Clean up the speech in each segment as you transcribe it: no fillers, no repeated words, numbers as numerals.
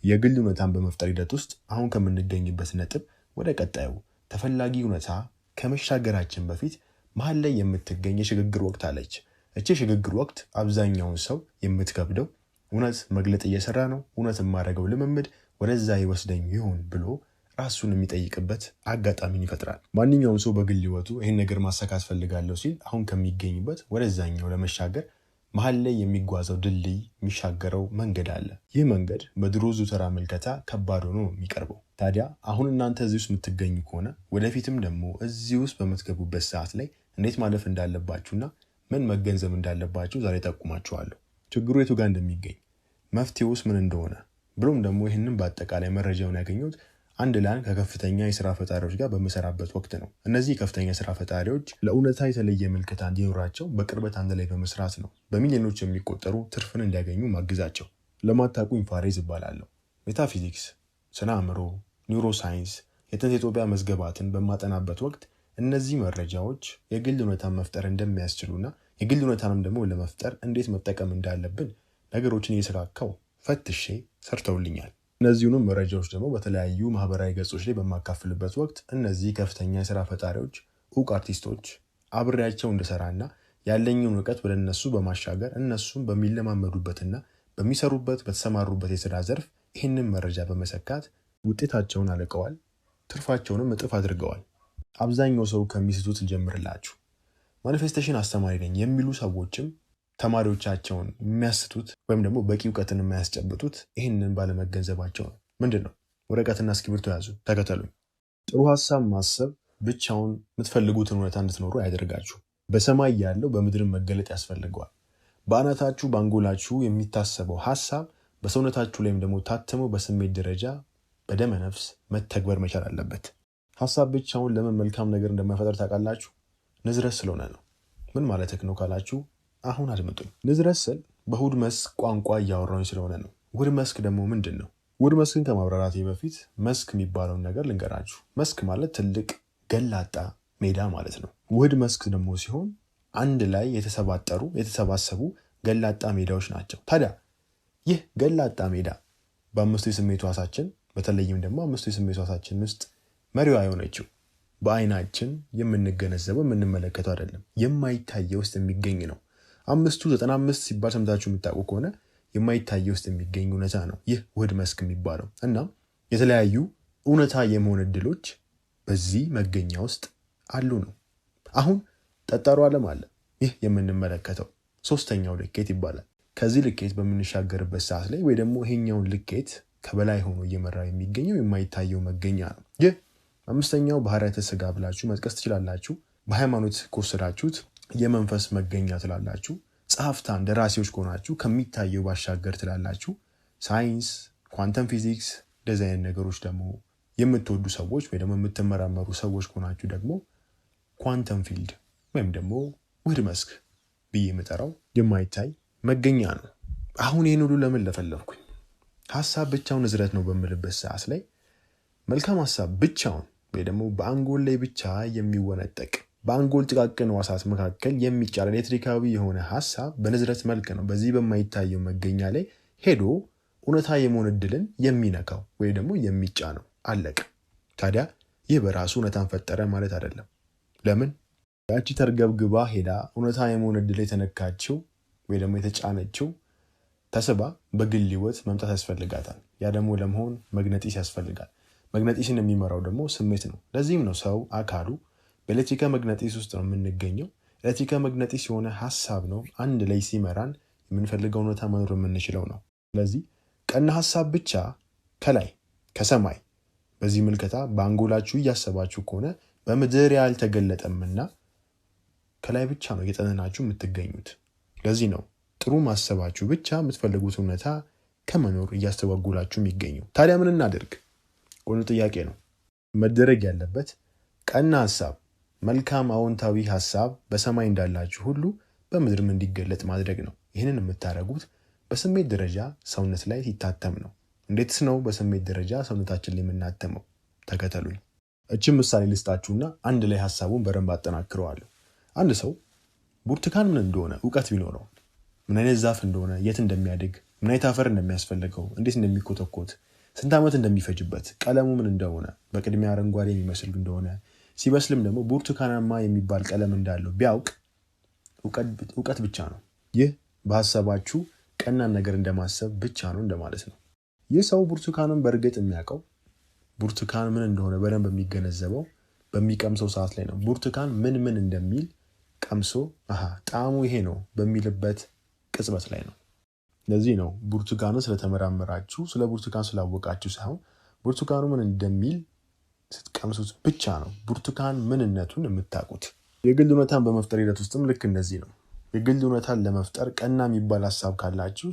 የግል እውነታን በመፍጠር ሂደት ውስጥ አሁን ከምንገኝበት ነጥብ ወደ ቀጣዩ ተፈላጊ እውነታ ከመሻገራችን በፊት መሃል ላይ የምትገኝ የሽግግር ወቅት አለች። እቺ የሽግግር ወቅት አብዛኛውን ሰው የምትከብደው እውነት መግለጥ እየሰራ ነው፣ እውነት የማደርገው ልምምድ ወደዛ ይወስደኝ ይሆን ብሎ ራሱን የሚጠይቅበት አጋጣሚን ይፈጥራል። ማንኛውም ሰው በግል ህይወቱ ይህን ነገር ማሳካት ፈልጋለሁ ሲል አሁን ከሚገኝበት ወደዛኛው ለመሻገር መሃል ላይ የሚጓዘው ድልድይ የሚሻገረው መንገድ አለ። ይህ መንገድ በድሮ ዙተራ ምልከታ ከባድ ሆኖ የሚቀርበው ታዲያ አሁን እናንተ እዚህ ውስጥ የምትገኙ ከሆነ ወደፊትም ደግሞ እዚህ ውስጥ በምትገቡበት ሰዓት ላይ እንዴት ማለፍ እንዳለባችሁና ምን መገንዘብ እንዳለባችሁ ዛሬ ጠቁማችኋለሁ። ችግሩ የቱ ጋር እንደሚገኝ መፍትሄውስ ምን እንደሆነ ብሎም ደግሞ ይህንን በአጠቃላይ መረጃውን ያገኙት አንድ ላይ ከከፍተኛ የሥራ ፈጣሪዎች ጋር በመሰራበት ወቅት ነው። እነዚህ ከፍተኛ የሥራ ፈጣሪዎች ለእውነታ የተለየ ምልከታ እንዲኖራቸው በቅርበት አንድ ላይ በመስራት ነው በሚሊዮኖች የሚቆጠሩ ትርፍን እንዲያገኙ ማግዛቸው። ለማታውቁኝ ፋሬዝ እባላለሁ። ሜታፊዚክስ፣ ስነ አእምሮ፣ ኒውሮሳይንስ፣ የጥንት የኢትዮጵያ መዝገባትን በማጠናበት ወቅት እነዚህ መረጃዎች የግል እውነታን መፍጠር እንደሚያስችሉና የግል እውነታንም ደግሞ ለመፍጠር እንዴት መጠቀም እንዳለብን ነገሮችን እየሰራከው ፈትሼ ሰርተውልኛል። እነዚሁንም መረጃዎች ደግሞ በተለያዩ ማህበራዊ ገጾች ላይ በማካፍልበት ወቅት እነዚህ ከፍተኛ የሥራ ፈጣሪዎች ዕውቅ አርቲስቶች አብሬያቸው እንድሰራና ያለኝን እውቀት ወደ እነሱ በማሻገር እነሱም በሚለማመዱበትና በሚሰሩበት በተሰማሩበት የሥራ ዘርፍ ይህንን መረጃ በመሰካት ውጤታቸውን አለቀዋል፣ ትርፋቸውንም እጥፍ አድርገዋል። አብዛኛው ሰው ከሚስቱት ልጀምርላችሁ። ማኒፌስቴሽን አስተማሪ ነኝ የሚሉ ሰዎችም ተማሪዎቻቸውን የሚያስቱት ወይም ደግሞ በቂ እውቀትን የማያስጨብጡት ይህንን ባለመገንዘባቸው ነው። ምንድን ነው? ወረቀትና እስክሪብቶ ያዙ፣ ተከተሉኝ። ጥሩ ሀሳብ ማሰብ ብቻውን የምትፈልጉትን እውነታ እንድትኖሩ አያደርጋችሁ። በሰማይ ያለው በምድርን መገለጥ ያስፈልገዋል። በአናታችሁ በአንጎላችሁ የሚታሰበው ሀሳብ በሰውነታችሁ ላይም ደግሞ ታትሞ በስሜት ደረጃ በደመ ነፍስ መተግበር መቻል አለበት። ሀሳብ ብቻውን ለምን መልካም ነገር እንደማይፈጠር ታውቃላችሁ? ንዝረት ስለሆነ ነው። ምን ማለትህ ነው ካላችሁ አሁን አድምጡኝ። ንዝረት ስል በእሑድ መስክ ቋንቋ እያወራሁኝ ስለሆነ ነው። ውድ መስክ ደግሞ ምንድን ነው? ውድ መስክን ከማብራራቴ በፊት መስክ የሚባለውን ነገር ልንገራችሁ። መስክ ማለት ትልቅ ገላጣ ሜዳ ማለት ነው። ውድ መስክ ደግሞ ሲሆን አንድ ላይ የተሰባሰቡ ገላጣ ሜዳዎች ናቸው። ታዲያ ይህ ገላጣ ሜዳ በአምስቱ የስሜት ሕዋሳችን በተለይም ደግሞ አምስቱ የስሜት ሕዋሳችን ውስጥ መሪዋ የሆነችው በአይናችን የምንገነዘበው የምንመለከተው አይደለም፣ የማይታየው ውስጥ የሚገኝ ነው። 595 ሲባል ሰምታችሁ የምታውቁ ከሆነ የማይታየው ውስጥ የሚገኝ እውነታ ነው ይህ ውህድ መስክ የሚባለው። እና የተለያዩ እውነታ የመሆን እድሎች በዚህ መገኛ ውስጥ አሉ ነው። አሁን ጠጣሩ ዓለም አለ። ይህ የምንመለከተው ሶስተኛው ልኬት ይባላል። ከዚህ ልኬት በምንሻገርበት ሰዓት ላይ ወይ ደግሞ ይሄኛውን ልኬት ከበላይ ሆኖ እየመራ የሚገኘው የማይታየው መገኛ ነው። ይህ አምስተኛው ባህሪያተ ሥጋ ብላችሁ መጥቀስ ትችላላችሁ። በሃይማኖት ከወሰዳችሁት የመንፈስ መገኛ ትላላችሁ። ጸሐፍታን ደራሲዎች ከሆናችሁ ከሚታየው ባሻገር ትላላችሁ። ሳይንስ፣ ኳንተም ፊዚክስ እንደዚህ አይነት ነገሮች ደግሞ የምትወዱ ሰዎች ወይ ደግሞ የምትመራመሩ ሰዎች ከሆናችሁ ደግሞ ኳንተም ፊልድ ወይም ደግሞ ውህድ መስክ ብዬ የምጠራው የማይታይ መገኛ ነው። አሁን ይህን ሁሉ ለምን ለፈለፍኩኝ? ሀሳብ ብቻውን ንዝረት ነው በምልበት ሰዓት ላይ መልካም ሀሳብ ብቻውን ወይ ደግሞ በአንጎል ላይ ብቻ የሚወነጠቅ በአንጎል ጥቃቅን ሕዋሳት መካከል የሚጫር ኤሌክትሪካዊ የሆነ ሀሳብ በንዝረት መልክ ነው በዚህ በማይታየው መገኛ ላይ ሄዶ እውነታ የመሆን እድልን የሚነካው ወይ ደግሞ የሚጫነው። አለቀ። ታዲያ ይህ በራሱ እውነታን ፈጠረ ማለት አይደለም። ለምን? ያቺ ተርገብግባ ሄዳ እውነታ የመሆን እድል የተነካችው ወይ ደግሞ የተጫነችው ተስባ በግል ሕይወት መምጣት ያስፈልጋታል። ያ ደግሞ ለመሆን መግነጢስ ያስፈልጋል። መግነጢስን የሚመራው ደግሞ ስሜት ነው። ለዚህም ነው ሰው አካሉ በኤሌክትሪካ መግነጢስ ውስጥ ነው የምንገኘው። ኤሌክትሪካ መግነጢስ የሆነ ሀሳብ ነው አንድ ላይ ሲመራን የምንፈልገው እውነታ መኖር የምንችለው ነው። ስለዚህ ቀና ሀሳብ ብቻ ከላይ ከሰማይ በዚህ ምልከታ በአንጎላችሁ እያሰባችሁ ከሆነ በምድር ያልተገለጠምና ከላይ ብቻ ነው እየጠነናችሁ የምትገኙት። ለዚህ ነው ጥሩ ማሰባችሁ ብቻ የምትፈልጉት እውነታ ከመኖር እያስተጓጉላችሁ የሚገኘው። ታዲያ ምን እናደርግ? ቆንጆ ጥያቄ ነው። መደረግ ያለበት ቀና ሀሳብ፣ መልካም አዎንታዊ ሀሳብ በሰማይ እንዳላችሁ ሁሉ በምድርም እንዲገለጥ ማድረግ ነው። ይህንን የምታደርጉት በስሜት ደረጃ ሰውነት ላይ ሲታተም ነው። እንዴትስ ነው በስሜት ደረጃ ሰውነታችን ላይ የምናተመው? ተከተሉኝ። እችም ምሳሌ ልስጣችሁና አንድ ላይ ሀሳቡን በደንብ አጠናክረዋለሁ። አንድ ሰው ብርቱካን ምን እንደሆነ እውቀት ቢኖረው፣ ምን አይነት ዛፍ እንደሆነ፣ የት እንደሚያድግ፣ ምን አይነት አፈር እንደሚያስፈልገው፣ እንዴት እንደሚኮተኮት፣ ስንት ዓመት እንደሚፈጅበት፣ ቀለሙ ምን እንደሆነ፣ በቅድሚያ አረንጓዴ የሚመስል እንደሆነ ሲበስልም ደግሞ ብርቱካናማ የሚባል ቀለም እንዳለው ቢያውቅ እውቀት ብቻ ነው። ይህ በሐሳባችሁ ቀናን ነገር እንደማሰብ ብቻ ነው እንደማለት ነው። ይህ ሰው ብርቱካንን በእርግጥ የሚያውቀው ብርቱካን ምን እንደሆነ በደንብ የሚገነዘበው በሚቀምሰው ሰዓት ላይ ነው። ብርቱካን ምን እንደሚል ቀምሶ ጣዕሙ ይሄ ነው በሚልበት ቅጽበት ላይ ነው። ለዚህ ነው ብርቱካንን ስለተመራመራችሁ ስለ ብርቱካን ስላወቃችሁ ሳይሆን ብርቱካኑ ምን እንደሚል ስትቀምሱት ብቻ ነው ብርቱካን ምንነቱን የምታውቁት። የግል እውነታን በመፍጠር ሂደት ውስጥም ልክ እንደዚህ ነው። የግል እውነታን ለመፍጠር ቀና የሚባል ሀሳብ ካላችሁ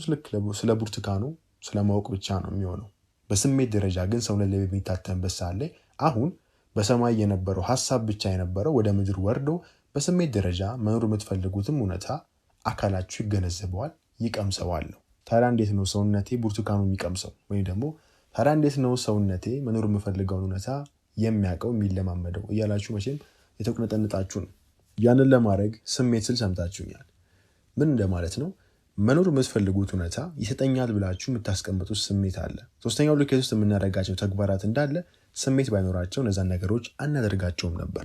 ስለ ብርቱካኑ ስለማወቅ ብቻ ነው የሚሆነው። በስሜት ደረጃ ግን ሰውነት ላይ በሚታተምበት ሰዓት ላይ አሁን በሰማይ የነበረው ሀሳብ ብቻ የነበረው ወደ ምድር ወርዶ በስሜት ደረጃ መኖር የምትፈልጉትም እውነታ አካላችሁ ይገነዘበዋል፣ ይቀምሰዋል። ታዲያ እንዴት ነው ሰውነቴ ብርቱካኑ የሚቀምሰው? ወይም ደግሞ ታዲያ እንዴት ነው ሰውነቴ መኖር የምፈልገውን እውነታ የሚያውቀው የሚለማመደው እያላችሁ መቼም የተቁነጠነጣችሁ ነው። ያንን ለማድረግ ስሜት ስል ሰምታችሁኛል። ምን እንደማለት ነው? መኖር የምትፈልጉት እውነታ ይሰጠኛል ብላችሁ የምታስቀምጡት ስሜት አለ። ሶስተኛው ልኬት ውስጥ የምናደርጋቸው ተግባራት እንዳለ ስሜት ባይኖራቸው እነዛን ነገሮች አናደርጋቸውም ነበር።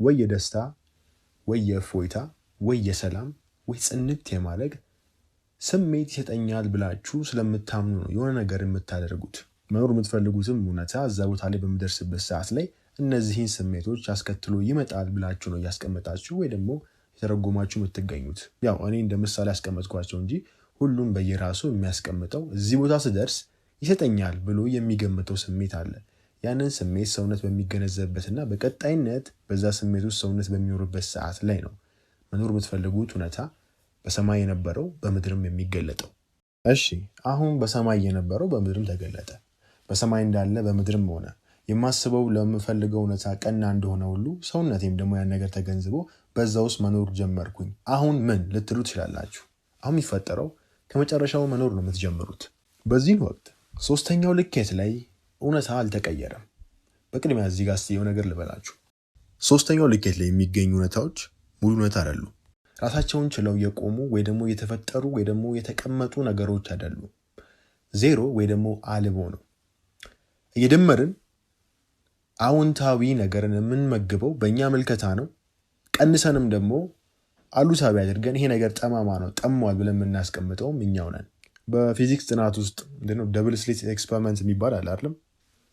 ወይ የደስታ ወይ የእፎይታ ወይ የሰላም ወይ ጽንት የማለግ ስሜት ይሰጠኛል ብላችሁ ስለምታምኑ ነው የሆነ ነገር የምታደርጉት። መኖር የምትፈልጉትም እውነታ እዛ ቦታ ላይ በሚደርስበት ሰዓት ላይ እነዚህን ስሜቶች አስከትሎ ይመጣል ብላችሁ ነው እያስቀመጣችሁ ወይ ደግሞ የተረጎማችሁ የምትገኙት። ያው እኔ እንደ ምሳሌ ያስቀመጥኳቸው እንጂ ሁሉም በየራሱ የሚያስቀምጠው እዚህ ቦታ ስደርስ ይሰጠኛል ብሎ የሚገምተው ስሜት አለ። ያንን ስሜት ሰውነት በሚገነዘብበትና በቀጣይነት በዛ ስሜት ውስጥ ሰውነት በሚኖርበት ሰዓት ላይ ነው መኖር የምትፈልጉት እውነታ በሰማይ የነበረው በምድርም የሚገለጠው። እሺ አሁን በሰማይ የነበረው በምድርም ተገለጠ። በሰማይ እንዳለ በምድርም ሆነ። የማስበው ለምፈልገው እውነታ ቀና እንደሆነ ሁሉ ሰውነቴም ደግሞ ያን ነገር ተገንዝቦ በዛ ውስጥ መኖር ጀመርኩኝ። አሁን ምን ልትሉ ትችላላችሁ? አሁን የሚፈጠረው ከመጨረሻው መኖር ነው የምትጀምሩት። በዚህን ወቅት ሶስተኛው ልኬት ላይ እውነታ አልተቀየረም። በቅድሚያ እዚህ ጋር እስቲ የሆነ ነገር ልበላችሁ። ሶስተኛው ልኬት ላይ የሚገኙ እውነታዎች ሙሉ እውነታ አይደሉም። ራሳቸውን ችለው የቆሙ ወይ ደግሞ የተፈጠሩ ወይ ደግሞ የተቀመጡ ነገሮች አይደሉም። ዜሮ ወይ ደግሞ አልቦ ነው። እየደመርን አዎንታዊ ነገርን የምንመግበው በእኛ ምልከታ ነው። ቀንሰንም ደግሞ አሉታዊ አድርገን ይሄ ነገር ጠማማ ነው ጠሟል ብለን የምናስቀምጠውም እኛው ነን። በፊዚክስ ጥናት ውስጥ ደብል ስሊት ኤክስፐሪመንት የሚባል አለ አይደለም?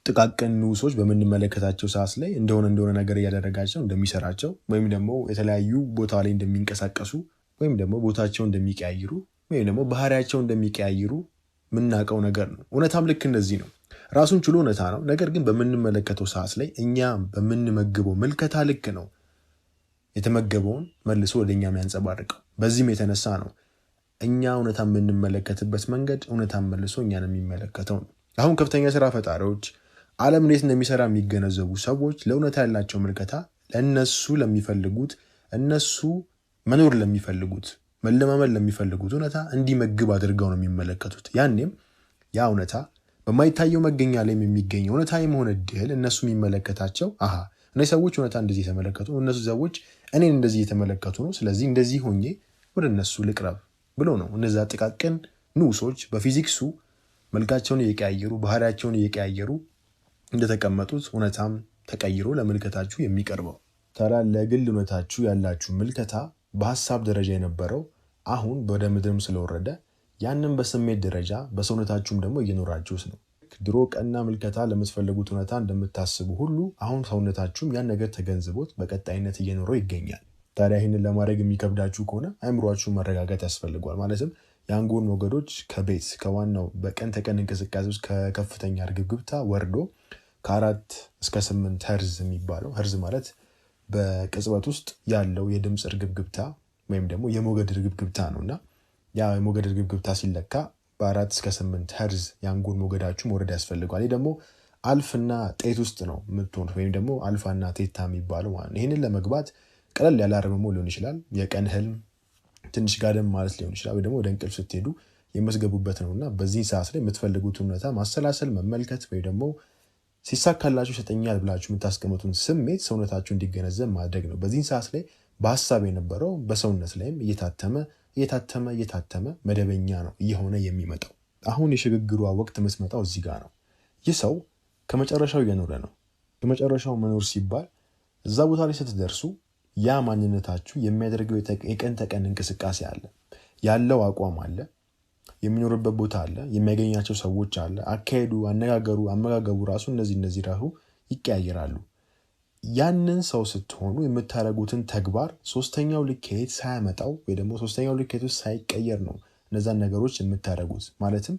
ጥቃቅን ንዑሶች በምንመለከታቸው ሰዓት ላይ እንደሆነ ነገር እያደረጋቸው እንደሚሰራቸው ወይም ደግሞ የተለያዩ ቦታ ላይ እንደሚንቀሳቀሱ ወይም ደግሞ ቦታቸው እንደሚቀያይሩ ወይም ደግሞ ባህሪያቸው እንደሚቀያይሩ የምናውቀው ነገር ነው። እውነታም ልክ እንደዚህ ነው። ራሱን ችሎ እውነታ ነው። ነገር ግን በምንመለከተው ሰዓት ላይ እኛ በምንመግበው ምልከታ ልክ ነው የተመገበውን መልሶ ወደ እኛ የሚያንጸባርቀው። በዚህም የተነሳ ነው እኛ እውነታ የምንመለከትበት መንገድ እውነታን መልሶ እኛን የሚመለከተው ነው። አሁን ከፍተኛ ስራ ፈጣሪዎች ዓለም እንዴት እንደሚሰራ የሚገነዘቡ ሰዎች ለእውነታ ያላቸው ምልከታ ለእነሱ ለሚፈልጉት እነሱ መኖር ለሚፈልጉት መለማመድ ለሚፈልጉት እውነታ እንዲመግብ አድርገው ነው የሚመለከቱት። ያኔም ያ እውነታ በማይታየው መገኛ ላይ የሚገኝ እውነታ የመሆን እድል እነሱ የሚመለከታቸው እነዚህ ሰዎች እውነታ እንደዚህ የተመለከቱ እነሱ ሰዎች እኔን እንደዚህ የተመለከቱ ነው፣ ስለዚህ እንደዚህ ሆኜ ወደ እነሱ ልቅረብ ብሎ ነው እነዛ ጥቃቅን ንዑሶች በፊዚክሱ መልካቸውን እየቀያየሩ ባህሪያቸውን እየቀያየሩ እንደተቀመጡት እውነታም ተቀይሮ ለምልከታችሁ የሚቀርበው። ታዲያ ለግል እውነታችሁ ያላችሁ ምልከታ በሀሳብ ደረጃ የነበረው አሁን ወደ ምድርም ስለወረደ ያንን በስሜት ደረጃ በሰውነታችሁም ደግሞ እየኖራችሁት ነው። ድሮ ቀና ምልከታ ለምትፈልጉት እውነታ እንደምታስቡ ሁሉ አሁን ሰውነታችሁም ያን ነገር ተገንዝቦት በቀጣይነት እየኖረው ይገኛል። ታዲያ ይህንን ለማድረግ የሚከብዳችሁ ከሆነ አእምሯችሁን መረጋጋት ያስፈልጓል። ማለትም የአንጎል ሞገዶች ከቤት ከዋናው በቀን ተቀን እንቅስቃሴ ውስጥ ከከፍተኛ እርግብግብታ ወርዶ ከ4 እስከ 8 ሄርዝ የሚባለው ሄርዝ ማለት በቅጽበት ውስጥ ያለው የድምፅ እርግብግብታ ወይም ደግሞ የሞገድ እርግብግብታ ነው እና ያ የሞገድ እርግብግብታ ሲለካ በ4 እስከ 8 ሄርዝ የአንጎል ሞገዳችሁ መውረድ ያስፈልጓል። ይህ ደግሞ አልፍና ጤት ውስጥ ነው የምትሆኑት ወይም ደግሞ አልፋና ቴታ የሚባለው ማለት ነው። ይህንን ለመግባት ቀለል ያለ አረምሞ ሊሆን ይችላል፣ የቀን ህልም ትንሽ ጋደም ማለት ሊሆን ይችላል፣ ወይ ደግሞ ወደ እንቅልፍ ስትሄዱ የምትገቡበት ነው እና በዚህ ሰዓት ላይ የምትፈልጉት እውነታ ማሰላሰል መመልከት ወይ ደግሞ ሲሳካላችሁ ይሰጠኛል ብላችሁ የምታስቀምጡን ስሜት ሰውነታችሁ እንዲገነዘብ ማድረግ ነው። በዚህ ሰዓት ላይ በሀሳብ የነበረው በሰውነት ላይም እየታተመ መደበኛ ነው እየሆነ የሚመጣው። አሁን የሽግግሯ ወቅት የምትመጣው እዚህ ጋር ነው። ይህ ሰው ከመጨረሻው እየኖረ ነው። ከመጨረሻው መኖር ሲባል እዛ ቦታ ላይ ስትደርሱ ያ ማንነታችሁ የሚያደርገው የቀን ተቀን እንቅስቃሴ አለ፣ ያለው አቋም አለ፣ የሚኖርበት ቦታ አለ፣ የሚያገኛቸው ሰዎች አለ፣ አካሄዱ፣ አነጋገሩ፣ አመጋገቡ ራሱ እነዚህ ራሱ ይቀያየራሉ። ያንን ሰው ስትሆኑ የምታደርጉትን ተግባር ሶስተኛው ልኬት ሳያመጣው ወይ ደግሞ ሶስተኛው ልኬት ውስጥ ሳይቀየር ነው እነዛን ነገሮች የምታደርጉት። ማለትም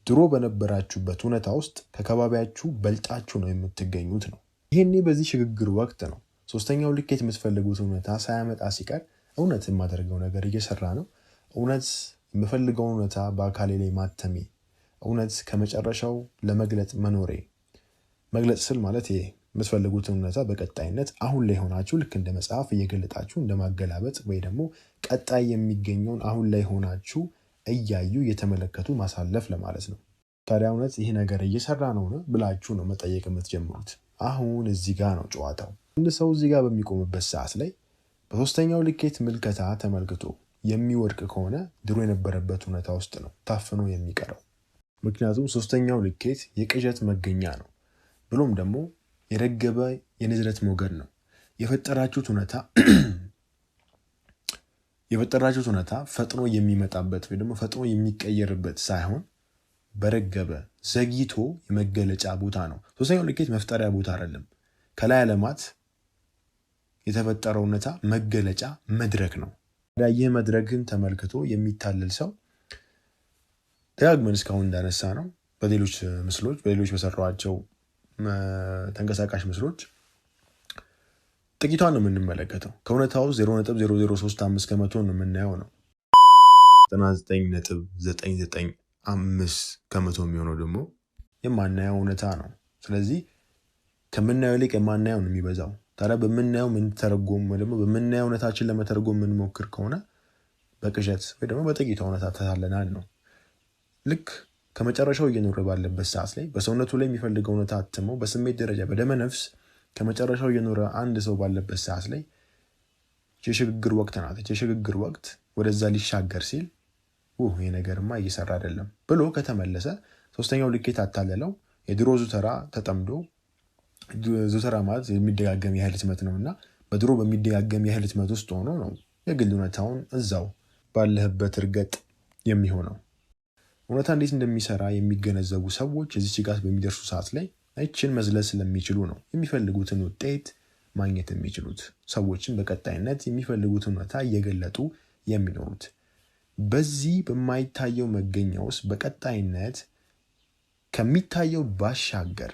ድሮ በነበራችሁበት እውነታ ውስጥ ከከባቢያችሁ በልጣችሁ ነው የምትገኙት ነው። ይሄኔ በዚህ ሽግግር ወቅት ነው ሶስተኛው ልኬት የምትፈልጉት እውነታ ሳያመጣ ሲቀር እውነት የማደርገው ነገር እየሰራ ነው፣ እውነት የምፈልገውን እውነታ በአካሌ ላይ ማተሜ፣ እውነት ከመጨረሻው ለመግለጥ መኖሬ። መግለጽ ስል ማለት ይሄ የምትፈልጉትን እውነታ በቀጣይነት አሁን ላይ ሆናችሁ ልክ እንደ መጽሐፍ እየገለጣችሁ እንደማገላበጥ ወይ ደግሞ ቀጣይ የሚገኘውን አሁን ላይ ሆናችሁ እያዩ እየተመለከቱ ማሳለፍ ለማለት ነው። ታዲያ እውነት ይህ ነገር እየሰራ ነው ብላችሁ ነው መጠየቅ የምትጀምሩት። አሁን እዚህ ጋር ነው ጨዋታው። አንድ ሰው እዚህ ጋር በሚቆምበት ሰዓት ላይ በሶስተኛው ልኬት ምልከታ ተመልክቶ የሚወድቅ ከሆነ ድሮ የነበረበት እውነታ ውስጥ ነው ታፍኖ የሚቀረው። ምክንያቱም ሶስተኛው ልኬት የቅዠት መገኛ ነው፣ ብሎም ደግሞ የረገበ የንዝረት ሞገድ ነው። የፈጠራችሁት እውነታ ፈጥኖ የሚመጣበት ወይ ደግሞ ፈጥኖ የሚቀየርበት ሳይሆን በረገበ ዘግይቶ የመገለጫ ቦታ ነው። ሶስተኛው ልኬት መፍጠሪያ ቦታ አይደለም። ከላይ ዓለማት የተፈጠረው እውነታ መገለጫ መድረክ ነው። ይህ መድረክን ተመልክቶ የሚታለል ሰው ደጋግመን እስካሁን እንዳነሳ ነው በሌሎች ምስሎች በሌሎች በሰሯቸው ተንቀሳቃሽ ምስሎች ጥቂቷን ነው የምንመለከተው። ከእውነታው 0.0035 ከመቶ ነው የምናየው ነው። 99.995 ከመቶ የሚሆነው ደግሞ የማናየው እውነታ ነው። ስለዚህ ከምናየው ይልቅ የማናየው ነው የሚበዛው። ታዲያ በምናየው የምንተረጎም ወይ ደግሞ በምናየው እውነታችን ለመተርጎም የምንሞክር ከሆነ በቅዠት ወይ ደግሞ በጥቂቷ እውነታ ተታለናል ነው። ልክ ከመጨረሻው እየኖረ ባለበት ሰዓት ላይ በሰውነቱ ላይ የሚፈልገው እውነታ አትመው በስሜት ደረጃ በደመ ነፍስ ከመጨረሻው እየኖረ አንድ ሰው ባለበት ሰዓት ላይ የሽግግር ወቅት ናት። የሽግግር ወቅት ወደዛ ሊሻገር ሲል ይህ ነገርማ እየሰራ አይደለም ብሎ ከተመለሰ ሶስተኛው ልኬት አታለለው። የድሮ ዙተራ ተጠምዶ ዙተራ ማለት የሚደጋገም የኃይል ህትመት ነው እና በድሮ በሚደጋገም የኃይል ህትመት ውስጥ ሆኖ ነው የግል እውነታውን እዛው ባለህበት እርገጥ የሚሆነው። እውነታ እንዴት እንደሚሰራ የሚገነዘቡ ሰዎች እዚህ ጭጋት በሚደርሱ ሰዓት ላይ ይችን መዝለል ስለሚችሉ ነው የሚፈልጉትን ውጤት ማግኘት የሚችሉት። ሰዎችን በቀጣይነት የሚፈልጉትን እውነታ እየገለጡ የሚኖሩት በዚህ በማይታየው መገኛ ውስጥ በቀጣይነት ከሚታየው ባሻገር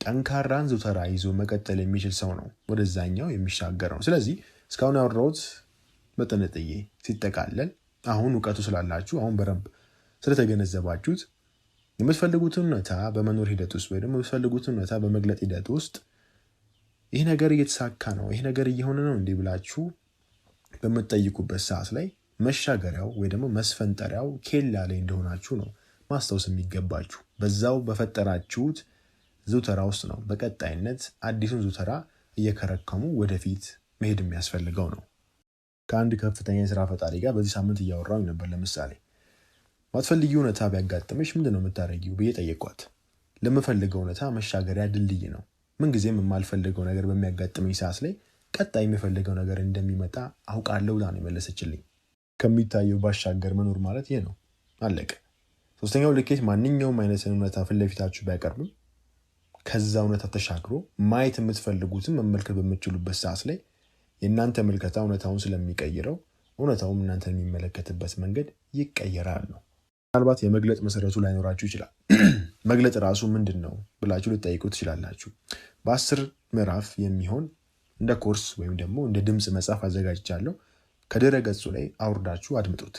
ጠንካራን ዙተራ ይዞ መቀጠል የሚችል ሰው ነው ወደዛኛው የሚሻገረው። ስለዚህ እስካሁን ያወራሁት በጥንጥዬ ሲጠቃለል አሁን እውቀቱ ስላላችሁ አሁን በረብ ስለተገነዘባችሁት የምትፈልጉትን እውነታ በመኖር ሂደት ውስጥ ወይ ደግሞ የምትፈልጉትን እውነታ በመግለጥ ሂደት ውስጥ ይህ ነገር እየተሳካ ነው፣ ይህ ነገር እየሆነ ነው እንዲህ ብላችሁ በምትጠይቁበት ሰዓት ላይ መሻገሪያው ወይ ደግሞ መስፈንጠሪያው ኬላ ላይ እንደሆናችሁ ነው ማስታወስ የሚገባችሁ። በዛው በፈጠራችሁት ዙተራ ውስጥ ነው በቀጣይነት አዲሱን ዙተራ እየከረከሙ ወደፊት መሄድ የሚያስፈልገው ነው። ከአንድ ከፍተኛ የስራ ፈጣሪ ጋር በዚህ ሳምንት እያወራሁ ነበር። ለምሳሌ ማትፈልጊው እውነታ ቢያጋጥምሽ ምንድን ነው የምታደርጊው ብዬ ጠየኳት። ለምፈልገው እውነታ መሻገሪያ ድልድይ ነው። ምንጊዜም የማልፈልገው ነገር በሚያጋጥመኝ ሰዓት ላይ ቀጣይ የሚፈልገው ነገር እንደሚመጣ አውቃለሁ ብላ ነው የመለሰችልኝ። ከሚታየው ባሻገር መኖር ማለት ይሄ ነው። አለቀ። ሶስተኛው ልኬት ማንኛውም አይነት እውነታ ፊት ለፊታችሁ ቢያቀርብም ከዛ እውነታ ተሻግሮ ማየት የምትፈልጉትን መመልከት በምትችሉበት ሰዓት ላይ የእናንተ ምልከታ እውነታውን ስለሚቀይረው እውነታውም እናንተን የሚመለከትበት መንገድ ይቀየራል ነው። ምናልባት የመግለጥ መሰረቱ ላይኖራችሁ ይችላል። መግለጥ ራሱ ምንድን ነው ብላችሁ ልጠይቁ ትችላላችሁ። በ10 ምዕራፍ የሚሆን እንደ ኮርስ ወይም ደግሞ እንደ ድምፅ መጽሐፍ አዘጋጅቻለሁ። ከድረ ገጹ ላይ አውርዳችሁ አድምጡት።